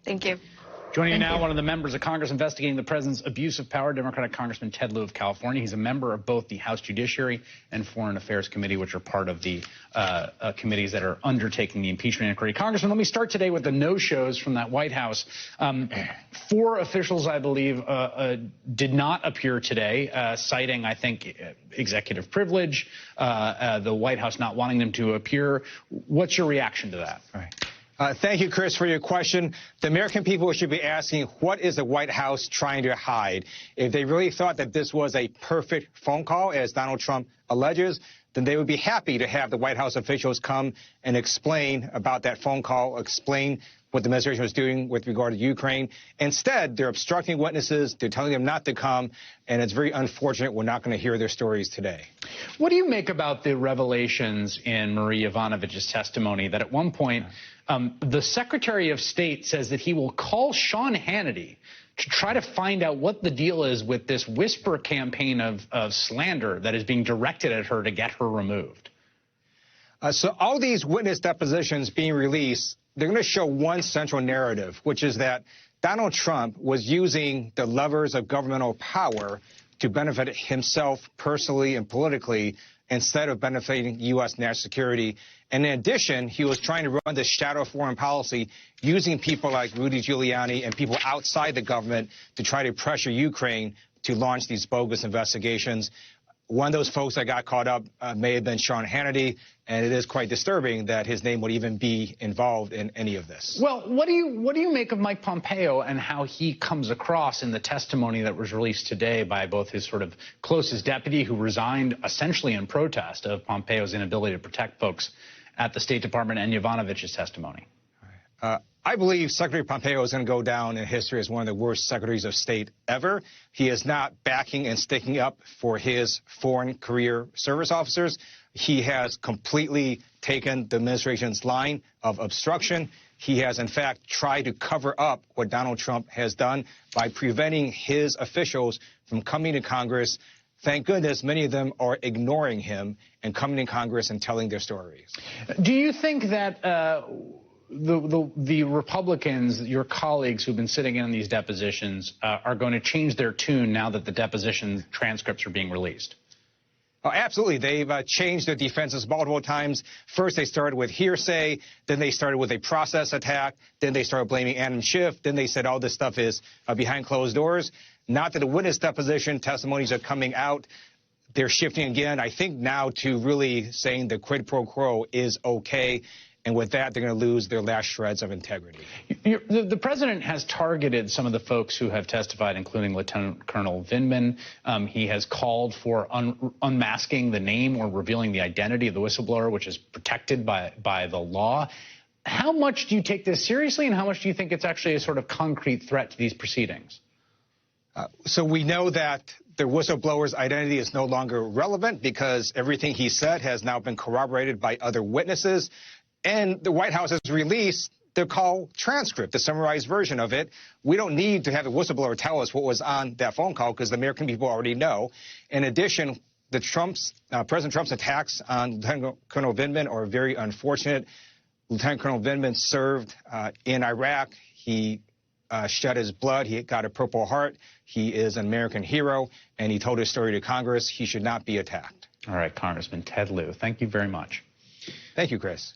Thank you. Joining you now, one of the members of Congress investigating the president's abuse of power, Democratic Congressman Ted Lieu of California. He's a member of both the House Judiciary and Foreign Affairs Committee, which are part of the committees that are undertaking the impeachment inquiry. Congressman, let me start today with the no-shows from that White House. 4 officials, I believe, did not appear today, citing, I think, executive privilege, the White House not wanting them to appear. What's your reaction to that? All right. Thank you, Chris, for your question. The American people should be asking, what is the White House trying to hide? If they really thought that this was a perfect phone call, as Donald Trump alleges, then they would be happy to have the White House officials come and explain about that phone call, explain what the administration was doing with regard to Ukraine. Instead, they're obstructing witnesses. They're telling them not to come, and it's very unfortunate we're not going to hear their stories today. What do you make about the revelations in Marie Yovanovitch's testimony that at one point the Secretary of State says that he will call Sean Hannity to try to find out what the deal is with this whisper campaign of slander that is being directed at her to get her removed? So all these witness depositions being released, they're going to show one central narrative, which is that Donald Trump was using the levers of governmental power to benefit himself personally and politically instead of benefiting U.S. national security. And in addition, he was trying to run this shadow foreign policy using people like Rudy Giuliani and people outside the government to try to pressure Ukraine to launch these bogus investigations. One of those folks that got caught up may have been Sean Hannity, and it is quite disturbing that his name would even be involved in any of this. Well, what do you make of Mike Pompeo and how he comes across in the testimony that was released today by both his sort of closest deputy, who resigned essentially in protest of Pompeo's inability to protect folks at the State Department, and Yovanovitch's testimony? I believe Secretary Pompeo is going to go down in history as one of the worst secretaries of state ever. He is not backing and sticking up for his foreign career service officers. He has completely taken the administration's line of obstruction. He has, in fact, tried to cover up what Donald Trump has done by preventing his officials from coming to Congress. Thank goodness many of them are ignoring him and coming to Congress and telling their stories. Do you think that the Republicans, your colleagues who've been sitting in on these depositions, are going to change their tune now that the deposition transcripts are being released? Oh, absolutely. They've changed their defenses multiple times. First, they started with hearsay. Then they started with a process attack. Then they started blaming Adam Schiff. Then they said all this stuff is behind closed doors. Not that the witness deposition testimonies are coming out. They're shifting again, I think, now to really saying the quid pro quo is okay. And with that, they're going to lose their last shreds of integrity. The president has targeted some of the folks who have testified, including Lieutenant Colonel Vindman. He has called for unmasking the name or revealing the identity of the whistleblower, which is protected by the law. How much do you take this seriously, and how much do you think it's actually a sort of concrete threat to these proceedings? So we know that the whistleblower's identity is no longer relevant because everything he said has now been corroborated by other witnesses. And the White House has released their call transcript, the summarized version of it. We don't need to have the whistleblower tell us what was on that phone call because the American people already know. In addition, President Trump's attacks on Lieutenant Colonel Vindman are very unfortunate. Lieutenant Colonel Vindman served in Iraq. He shed his blood. He got a Purple Heart. He is an American hero, and he told his story to Congress. He should not be attacked. All right, Congressman Ted Lieu, thank you very much. Thank you, Chris.